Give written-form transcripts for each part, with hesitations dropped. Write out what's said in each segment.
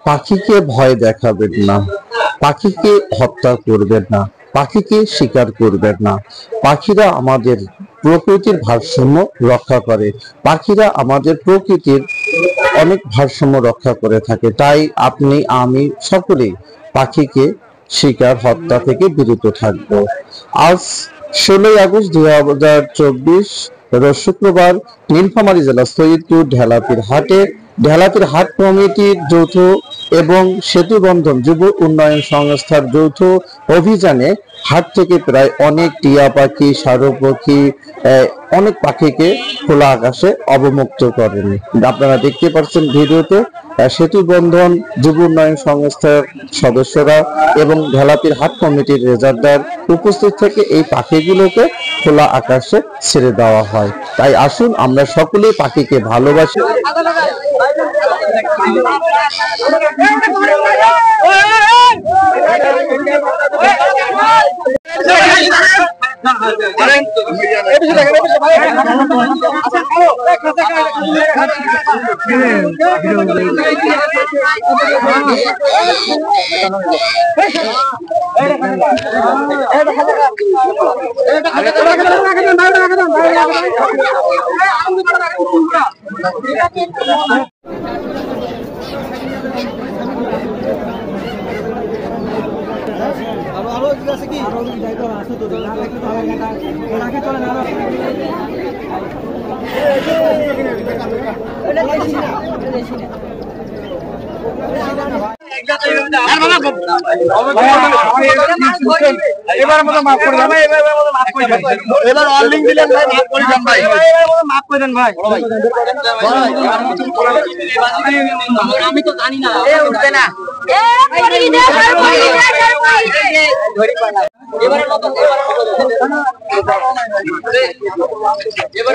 পাখিকে ভয় দেখাবেন না, পাখিকে হত্যা করবেন না, পাখিকে শিকার করবেন না। পাখিরা আমাদের প্রকৃতির ভারসাম্য রক্ষা করে। পাখিরা আমাদের প্রকৃতির অনেক ভারসাম্য রক্ষা করে থাকে। তাই আপনি, আমি সকলেই পাখিকে শিকার হত্যা থেকে বিরত থাকব। আজ 16ই আগস্ট 2024 রোজ শুক্রবার নীলফামারী জেলা সৈয়দপুর ঢেলাপীর হাট কমিটির যৌথ এবং সেতু বন্ধন যুব উন্নয়ন সংস্থার যৌথ অভিযানে হাট থেকে প্রায় অনেক টিয়া পাখি, সারু পাখি, অনেক পাখিকে খোলা আকাশে অবমুক্ত করেন। আপনারা দেখতে পাচ্ছেন ভিডিওতে সেতু বন্ধন যুব উন্নয়ন সংস্থার সদস্যরা এবং ঢেলাপীর হাট কমিটির রেজারদার উপস্থিত থেকে এই পাখিগুলোকে খোলা আকাশে ছেড়ে দেওয়া হয়। তাই আসুন আমরা সকলেই পাখিকে ভালোবাসি। এবার মতো মাফ করে দেন ভাই, এবার ওয়ার্নিং দিলেন ভাই, মাফ করে দেন ভাই, মাফ করে দেন ভাই। আমি তো জানি না, এ উঠবে না, এবারের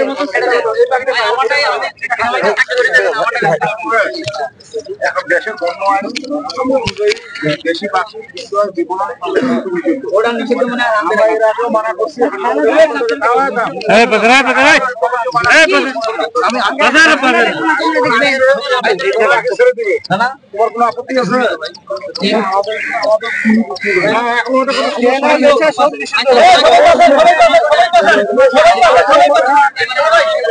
মতো ছেড়ে দেন। আমারটাই এখন দেশের বন্য আইন অনুযায়ী দেশি পাখি ওটা নিষিদ্ধ মনে হয়। আমরা এর আগেও মানা করছি। তোমার কোনো আপত্তি আছে? এখন